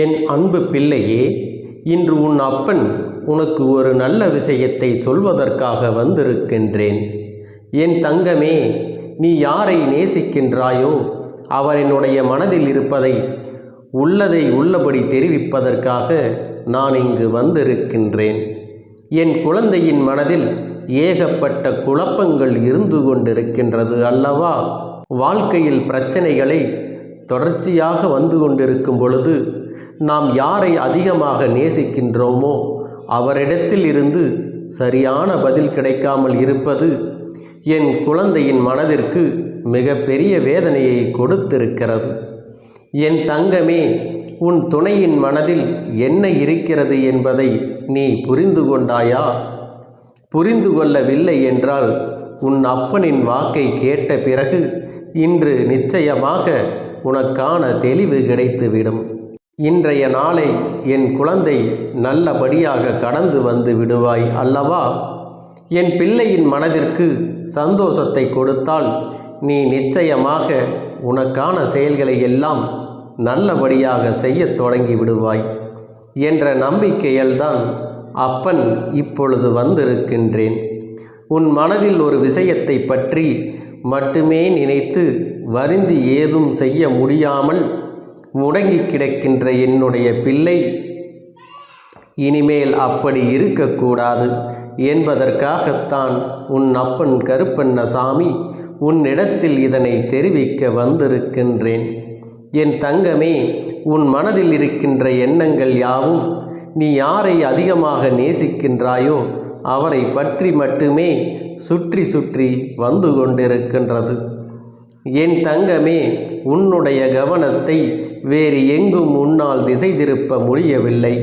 என் அன்பு பிள்ளையே, இன்று உன் அப்பன் உனக்கு ஒரு நல்ல விஷயத்தை சொல்வதற்காக வந்திருக்கின்றேன். என் தங்கமே, நீ யாரை நேசிக்கின்றாயோ அவரினுடைய மனதில் இருப்பதை உள்ளதை உள்ளபடி தெரிவிப்பதற்காக நான் இங்கு வந்திருக்கின்றேன். என் குழந்தையின் மனதில் ஏகப்பட்ட குழப்பங்கள் இருந்து கொண்டிருக்கின்றது அல்லவா? வாழ்க்கையில் பிரச்சனைகளை தொடர்ச்சியாக வந்து கொண்டிருக்கும் பொழுது நாம் யாரை அதிகமாக நேசிக்கின்றோமோ அவரிடத்தில் இருந்து சரியான பதில் கிடைக்காமல் இருப்பது என் குழந்தையின் மனதிற்கு மிகப்பெரிய வேதனையை கொடுத்திருக்கிறது. என் தங்கமே, உன் துணையின் மனதில் என்ன இருக்கிறது என்பதை நீ புரிந்து கொண்டாயா? புரிந்து கொள்ளவில்லை என்றால் உன் அப்பனின் வாக்கை கேட்ட பிறகு இன்று நிச்சயமாக உனக்கான தெளிவு கிடைத்துவிடும். இன்றைய நாளை என் குழந்தை நல்லபடியாக கடந்து வந்து விடுவாய் அல்லவா? என் பிள்ளையின் மனதிற்கு சந்தோஷத்தை கொடுத்தால் நீ நிச்சயமாக உனக்கான செயல்களை எல்லாம் நல்லபடியாக செய்ய தொடங்கி விடுவாய் என்ற நம்பிக்கையில்தான் அப்பன் இப்பொழுது வந்திருக்கின்றேன். உன் மனதில் ஒரு விஷயத்தை பற்றி மட்டுமே நினைத்து வருந்தி ஏதும் செய்ய முடியாமல் முடங்கி கிடக்கின்ற என்னுடைய பிள்ளை, இனிமேல் அப்படி இருக்கக்கூடாது என்பதற்காகத்தான் உன் அப்பன் கருப்பண்ணசாமி உன்னிடத்தில் இதனை தெரிவிக்க வந்திருக்கின்றேன். என் தங்கமே, உன் மனதில் இருக்கின்ற எண்ணங்கள் யாவும் நீ யாரை அதிகமாக நேசிக்கின்றாயோ அவரை பற்றி மட்டுமே சுற்றி சுற்றி வந்து கொண்டிருக்கின்றது. என் தங்கமே, உன்னுடைய கவனத்தை வேறு எங்கும் உன்னால் திசை திருப்ப முடியவில்லை.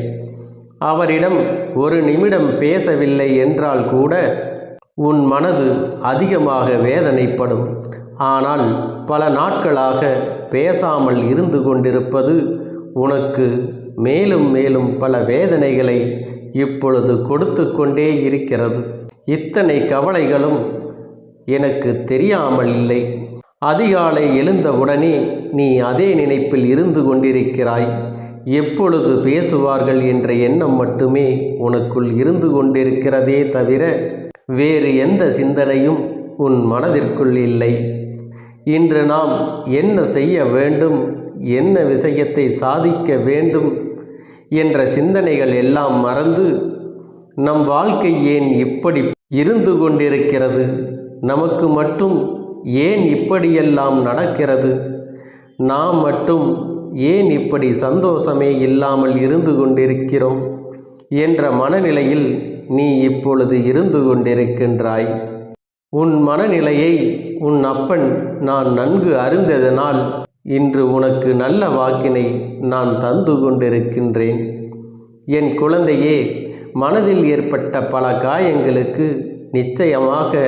அவரிடம் ஒரு நிமிடம் பேசவில்லை என்றால் கூட உன் மனது அதிகமாக வேதனைப்படும். ஆனால் பல நாட்களாக பேசாமல் இருந்து கொண்டிருப்பது உனக்கு மேலும் மேலும் பல வேதனைகளை இப்பொழுது கொடுத்து கொண்டே இருக்கிறது. இத்தனை கவலைகளும் எனக்கு தெரியாமல் இல்லை. அதிகாலை எழுந்தவுடனே நீ அதே நினைப்பில் இருந்து கொண்டிருக்கிறாய். எப்பொழுது பேசுவார்கள் என்ற எண்ணம் மட்டுமே உனக்குள் இருந்து கொண்டிருக்கிறதே தவிர வேறு எந்த சிந்தனையும் உன் மனதிற்குள் இல்லை. இன்று நாம் என்ன செய்ய வேண்டும், என்ன விஷயத்தை சாதிக்க வேண்டும் என்ற சிந்தனைகள் எல்லாம் மறந்து நம் வாழ்க்கை ஏன் இப்படி இருந்து கொண்டிருக்கிறது, நமக்கு மட்டும் ஏன் இப்படியெல்லாம் நடக்கிறது, நாம் மட்டும் ஏன் இப்படி சந்தோஷமே இல்லாமல் இருந்து கொண்டிருக்கிறோம் என்ற மனநிலையில் நீ இப்பொழுது இருந்து கொண்டிருக்கின்றாய். உன் மனநிலையை உன் அப்பன் நான் நன்கு அறிந்ததனால் இன்று உனக்கு நல்ல வாக்கினை நான் தந்து கொண்டிருக்கின்றேன். என் குழந்தையே, மனதில் ஏற்பட்ட பல காயங்களுக்கு நிச்சயமாக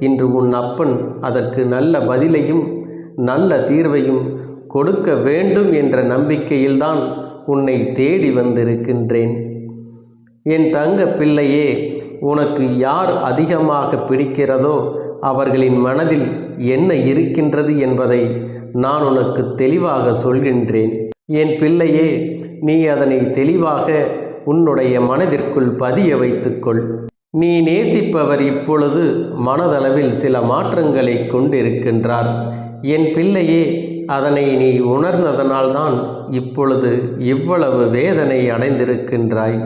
இன்று உன் அப்பன் அதற்கு நல்ல பதிலையும் நல்ல தீர்வையும் கொடுக்க வேண்டும் என்ற நம்பிக்கையில்தான் உன்னை தேடி வந்திருக்கின்றேன். என் தங்க பிள்ளையே, உனக்கு யார் அதிகமாக பிடிக்கிறதோ அவர்களின் மனதில் என்ன இருக்கின்றது என்பதை நான் உனக்கு தெளிவாக சொல்கின்றேன். என் பிள்ளையே, நீ அதனை தெளிவாக உன்னுடைய மனதிற்குள் பதிய வைத்துக்கொள். நீ நேசிப்பவர் இப்பொழுது மனதளவில் சில மாற்றங்களை கொண்டிருக்கின்றார். என் பிள்ளையே, அதனை நீ உணர்ந்ததனால்தான் இப்பொழுது இவ்வளவு வேதனை அடைந்திருக்கின்றாய்.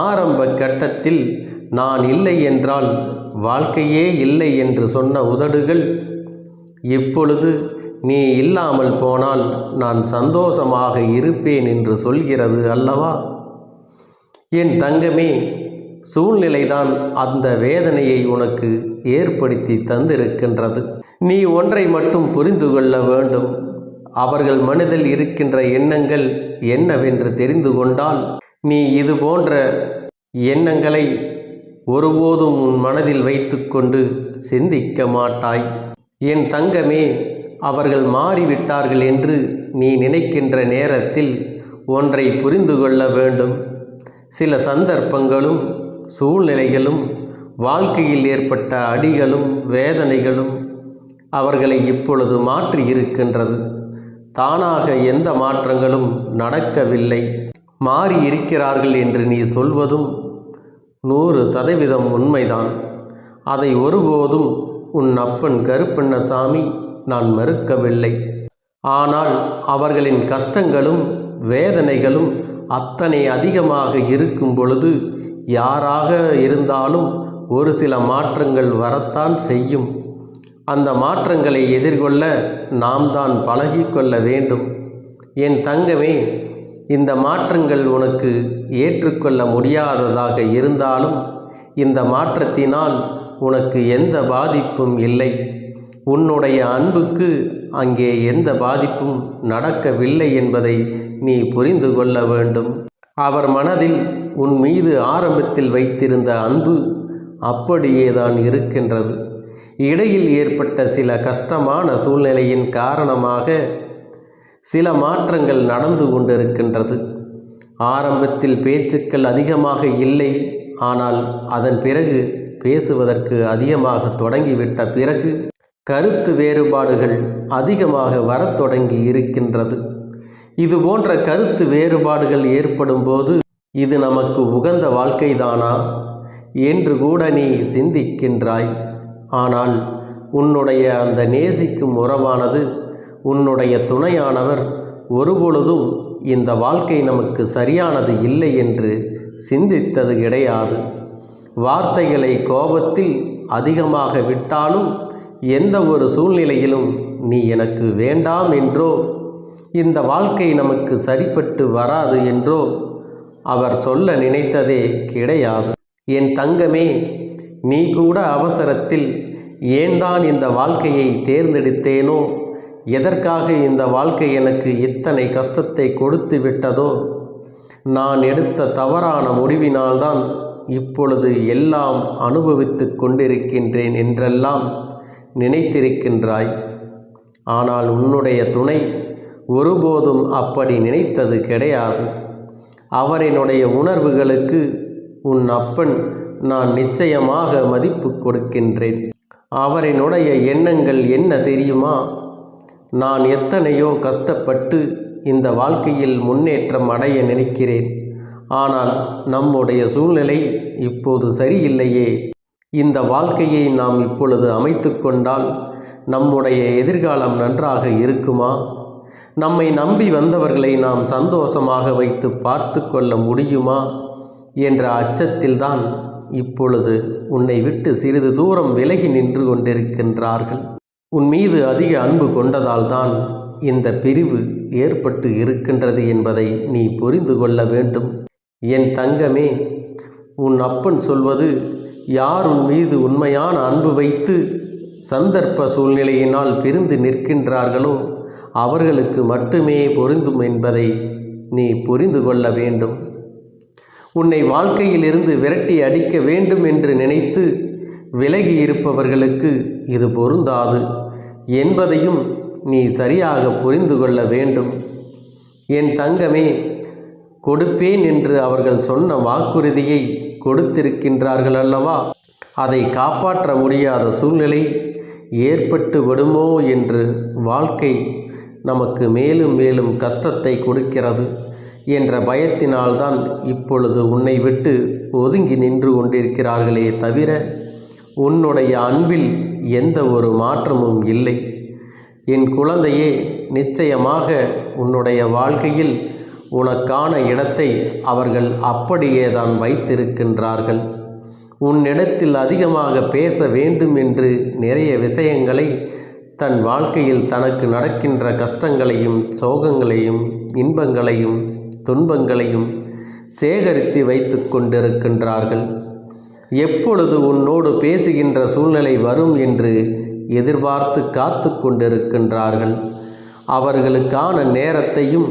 ஆரம்ப கட்டத்தில் நான் இல்லை என்றால் வாழ்க்கையே இல்லை என்று சொன்ன உதடுகள் இப்பொழுது நீ இல்லாமல் போனால் நான் சந்தோஷமாக இருப்பேன் என்று சொல்கிறது அல்லவா? என் தங்கமே, சூழ்நிலைதான் அந்த வேதனையை உனக்கு ஏற்படுத்தி தந்திருக்கின்றது. நீ ஒன்றை மட்டும் புரிந்து கொள்ள வேண்டும். அவர்கள் மனதில் இருக்கின்ற எண்ணங்கள் என்னவென்று தெரிந்து கொண்டால் நீ இது போன்ற எண்ணங்களை ஒருபோதும் உன் மனதில் வைத்துக்கொண்டு சிந்திக்க மாட்டாய். என் தங்கமே, அவர்கள் மாறிவிட்டார்கள் என்று நீ நினைக்கின்ற நேரத்தில் ஒன்றை புரிந்து கொள்ள வேண்டும். சில சந்தர்ப்பங்களும் சூழ்நிலைகளும் வாழ்க்கையில் ஏற்பட்ட அடிகளும் வேதனைகளும் அவர்களை இப்பொழுது மாற்றி இருக்கின்றது. தானாக எந்த மாற்றங்களும் நடக்கவில்லை. மாறி இருக்கிறார்கள் என்று நீ சொல்வதும் 100% உண்மைதான். அதை ஒருபோதும் உன் அப்பன் கருப்பண்ணசாமி நான் மறுக்கவில்லை. ஆனால் அவர்களின் கஷ்டங்களும் வேதனைகளும் அத்தனை அதிகமாக இருக்கும் பொழுது யாராக இருந்தாலும் ஒரு சில மாற்றங்கள் வரத்தான் செய்யும். அந்த மாற்றங்களை எதிர்கொள்ள நாம் தான் பழகிக்கொள்ள வேண்டும். என் தங்கமே, இந்த மாற்றங்கள் உனக்கு ஏற்றுக்கொள்ள முடியாததாக இருந்தாலும் இந்த மாற்றத்தினால் உனக்கு எந்த பாதிப்பும் இல்லை. உன்னுடைய அன்புக்கு அங்கே எந்த பாதிப்பும் நடக்கவில்லை என்பதை நீ புரிந்து கொள்ள வேண்டும். அவர் மனதில் உன் மீது ஆரம்பத்தில் வைத்திருந்த அன்பு அப்படியே தான் இருக்கின்றது. இடையில் ஏற்பட்ட சில கஷ்டமான சூழ்நிலையின் காரணமாக சில மாற்றங்கள் நடந்து கொண்டிருக்கின்றது. ஆரம்பத்தில் பேச்சுக்கள் அதிகமாக இல்லை, ஆனால் அதன் பிறகு பேசுவதற்கு அதிகமாக தொடங்கிவிட்ட பிறகு கருத்து வேறுபாடுகள் அதிகமாக வரத் தொடங்கி இருக்கின்றது. இது போன்ற கருத்து வேறுபாடுகள் ஏற்படும் போது இது நமக்கு உகந்த வாழ்க்கைதானா என்று கூட நீ சிந்திக்கின்றாய். ஆனால் உன்னுடைய அந்த நேசிக்கும் உறவானது, உன்னுடைய துணையானவர் ஒருபொழுதும் இந்த வாழ்க்கை நமக்கு சரியானது இல்லை என்று சிந்தித்தது கிடையாது. வார்த்தைகளை கோபத்தில் அதிகமாக விட்டாலும் எந்த ஒரு சூழ்நிலையிலும் நீ எனக்கு வேண்டாம் என்றோ இந்த வாழ்க்கை நமக்கு சரிப்பட்டு வராது என்றோ அவர் சொல்ல நினைத்ததே கிடையாது. என் தங்கமே, நீ கூட அவசரத்தில் ஏன்தான் இந்த வாழ்க்கையை தேர்ந்தெடுத்தேனோ, எதற்காக இந்த வாழ்க்கை எனக்கு இத்தனை கஷ்டத்தை கொடுத்து விட்டதோ, நான் எடுத்த தவறான முடிவினால்தான் இப்பொழுது எல்லாம் அனுபவித்து கொண்டிருக்கின்றேன் என்றெல்லாம் நினைத்திருக்கின்றாய். ஆனால் உன்னுடைய துணை ஒருபோதும் அப்படி நினைத்தது கிடையாது. அவரினுடைய உணர்வுகளுக்கு உன் அப்பன் நான் நிச்சயமாக மதிப்பு கொடுக்கின்றேன். அவரினுடைய எண்ணங்கள் என்ன தெரியுமா? நான் எத்தனையோ கஷ்டப்பட்டு இந்த வாழ்க்கையில் முன்னேற்றம் அடைய நினைக்கிறேன். ஆனால் நம்முடைய சூழ்நிலை இப்போது சரியில்லையே. இந்த வாழ்க்கையை நாம் இப்பொழுது அமைத்து கொண்டால் நம்முடைய எதிர்காலம் நன்றாக இருக்குமா? நம்மை நம்பி வந்தவர்களை நாம் சந்தோஷமாக வைத்து பார்த்து கொள்ள முடியுமா என்ற அச்சத்தில்தான் இப்பொழுது உன்னை விட்டு சிறிது தூரம் விலகி நின்று கொண்டிருக்கின்றார்கள். உன் மீது அதிக அன்பு கொண்டதால் தான் இந்த பிரிவு ஏற்பட்டு இருக்கின்றது என்பதை நீ புரிந்து கொள்ள வேண்டும். என் தங்கமே, உன் அப்பன் சொல்வது, யார் உன் மீது உண்மையான அன்பு வைத்து சந்தர்ப்ப சூழ்நிலையினால் பிரிந்து நிற்கின்றார்களோ அவர்களுக்கு மட்டுமே பொருந்தும் என்பதை நீ புரிந்து கொள்ள வேண்டும். உன்னை வாழ்க்கையிலிருந்து விரட்டி அடிக்க வேண்டும் என்று நினைத்து விலகி இருப்பவர்களுக்கு இது பொருந்தாது என்பதையும் நீ சரியாக புரிந்து கொள்ள வேண்டும். என் தங்கமே, கொடுப்பேன் என்று அவர்கள் சொன்ன வாக்குறுதியை கொடுத்திருக்கின்றார்கள் அல்லவா? அதை காப்பாற்ற முடியாத சூழ்நிலை ஏற்பட்டு விடுமோ என்று வாழ்க்கை நமக்கு மேலும் மேலும் கஷ்டத்தை கொடுக்கிறது என்ற பயத்தினால்தான் இப்பொழுது உன்னை விட்டு ஒதுங்கி நின்று கொண்டிருக்கிறார்களே தவிர உன்னுடைய அன்பில் எந்த ஒரு மாற்றமும் இல்லை. என் குழந்தையே, நிச்சயமாக உன்னுடைய வாழ்க்கையில் உனக்கான இடத்தை அவர்கள் அப்படியே தான் வைத்திருக்கின்றார்கள். உன்னிடத்தில் அதிகமாக பேச வேண்டும் என்று நிறைய விஷயங்களை தன் வாழ்க்கையில் தனக்கு நடக்கின்ற கஷ்டங்களையும் சோகங்களையும் இன்பங்களையும் துன்பங்களையும் சேகரித்து வைத்து கொண்டிருக்கின்றார்கள். எப்பொழுது உன்னோடு பேசுகின்ற சூழ்நிலை வரும் என்று எதிர்பார்த்து காத்து கொண்டிருக்கின்றார்கள். அவர்களுக்கான நேரத்தையும்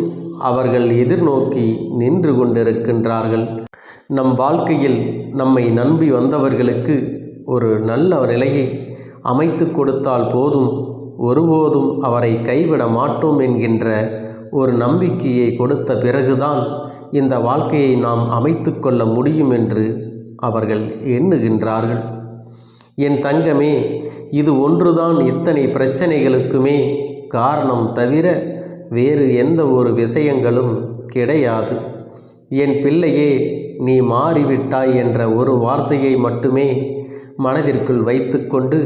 அவர்கள் எதிர்நோக்கி நின்று கொண்டிருக்கின்றார்கள். நம் வாழ்க்கையில் நம்மை நம்பி வந்தவர்களுக்கு ஒரு நல்ல நிலையை அமைத்து கொடுத்தால் போதும், ஒருபோதும் அவரை கைவிட மாட்டோம் என்கின்ற ஒரு நம்பிக்கையை கொடுத்த பிறகுதான் இந்த வாழ்க்கையை நாம் அமைத்து கொள்ள முடியும் என்று அவர்கள் எண்ணுகின்றார்கள். என் தங்கமே, இது ஒன்றுதான் இத்தனை பிரச்சனைகளுக்குமே காரணம் தவிர வேறு எந்த ஒரு விஷயங்களும் கிடையாது. என் பிள்ளையே, நீ மாறிவிட்டாய் என்ற ஒரு வார்த்தையை மட்டுமே மனதிற்குள் வைத்துக்கொண்டு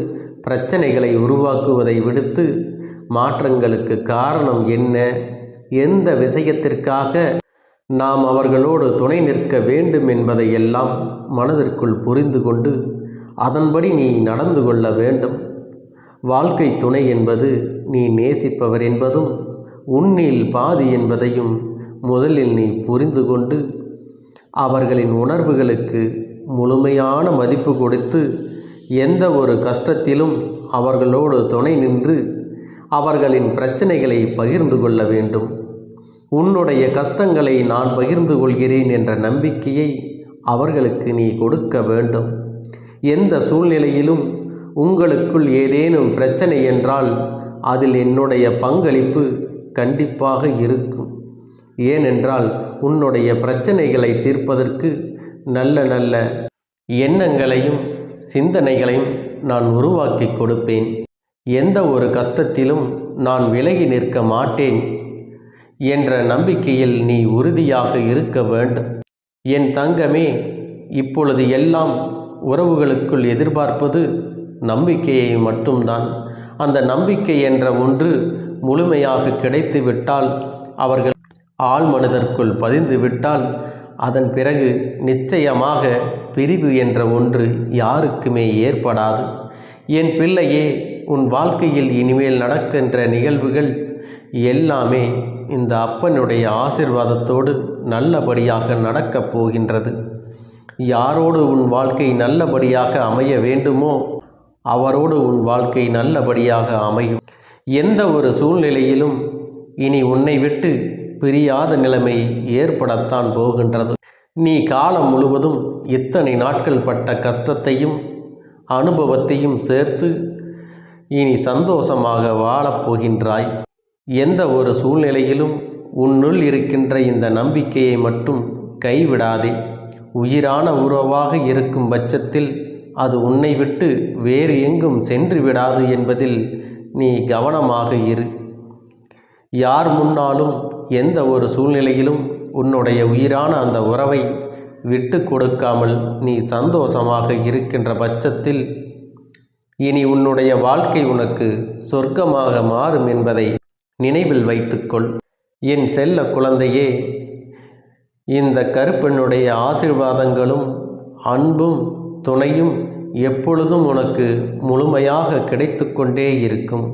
பிரச்சனைகளை உருவாக்குவதை விடுத்து, மாற்றங்களுக்கு காரணம் என்ன, எந்த விஷயத்திற்காக நாம் அவர்களோடு துணை நிற்க வேண்டும் என்பதையெல்லாம் மனதிற்குள் புரிந்து கொண்டு அதன்படி நீ நடந்து கொள்ள வேண்டும். வாழ்க்கை துணை என்பது நீ நேசிப்பவர் என்பதும் உன்னில் பாதி என்பதையும் முதலில் நீ புரிந்து கொண்டு அவர்களின் உணர்வுகளுக்கு முழுமையான மதிப்பு கொடுத்து எந்த ஒரு கஷ்டத்திலும் அவர்களோடு துணை நின்று அவர்களின் பிரச்சனைகளை பகிர்ந்து கொள்ள வேண்டும். உன்னுடைய கஷ்டங்களை நான் பகிர்ந்து கொள்கிறேன் என்ற நம்பிக்கையை அவர்களுக்கு நீ கொடுக்க வேண்டும். எந்த சூழ்நிலையிலும் உங்களுக்குள் ஏதேனும் பிரச்சனை என்றால் அதில் என்னுடைய பங்களிப்பு கண்டிப்பாக இருக்கும். ஏனென்றால் உன்னுடைய பிரச்சனைகளை தீர்ப்பதற்கு நல்ல நல்ல எண்ணங்களையும் சிந்தனைகளையும் நான் உருவாக்கி கொடுப்பேன். எந்த ஒரு கஷ்டத்திலும் நான் விலகி நிற்க மாட்டேன் என்ற நம்பிக்கையில் நீ உறுதியாக இருக்க வேண்டும். என் தங்கமே, இப்பொழுது எல்லாம் உறவுகளுக்குள் எதிர்பார்ப்பது நம்பிக்கையை மட்டும்தான். அந்த நம்பிக்கை என்ற ஒன்று முழுமையாக கிடைத்துவிட்டால், அவர்கள் ஆழ்மனதிற்குள் பதிந்து விட்டால், அதன் பிறகு நிச்சயமாக பிரிவு என்ற ஒன்று யாருக்குமே ஏற்படாது. என் பிள்ளையே, உன் வாழ்க்கையில் இனிமேல் நடக்கின்ற நிகழ்வுகள் எல்லாமே இந்த அப்பனுடைய ஆசீர்வாதத்தோடு நல்லபடியாக நடக்கப் போகின்றது. யாரோடு உன் வாழ்க்கை நல்லபடியாக அமைய வேண்டுமோ அவரோடு உன் வாழ்க்கை நல்லபடியாக அமையும். எந்த ஒரு சூழ்நிலையிலும் இனி உன்னை விட்டு பிரியாத நிலைமை ஏற்படத்தான் போகின்றது. நீ காலம் முழுவதும் இத்தனை நாட்கள் பட்ட கஷ்டத்தையும் அனுபவத்தையும் சேர்த்து இனி சந்தோஷமாக வாழப்போகின்றாய். எந்த ஒரு சூழ்நிலையிலும் உன்னுள் இருக்கின்ற இந்த நம்பிக்கையை மட்டும் கைவிடாதே. உயிரான உறவாக இருக்கும் பட்சத்தில் அது உன்னை விட்டு வேறு எங்கும் சென்று விடாது என்பதில் நீ கவனமாக இரு. யார் முன்னாலும் எந்த ஒரு சூழ்நிலையிலும் உன்னுடைய உயிரான அந்த உறவை விட்டு கொடுக்காமல் நீ சந்தோஷமாக இருக்கின்ற பட்சத்தில் இனி உன்னுடைய வாழ்க்கை உனக்கு சொர்க்கமாக மாறும் என்பதை நினைவில் வைத்துக்கொள். என் செல்ல குழந்தையே, இந்த கருப்பெண்ணுடைய ஆசீர்வாதங்களும் அன்பும் துணையும் எப்பொழுதும் உனக்கு முழுமையாக கிடைத்து கொண்டே இருக்கும்.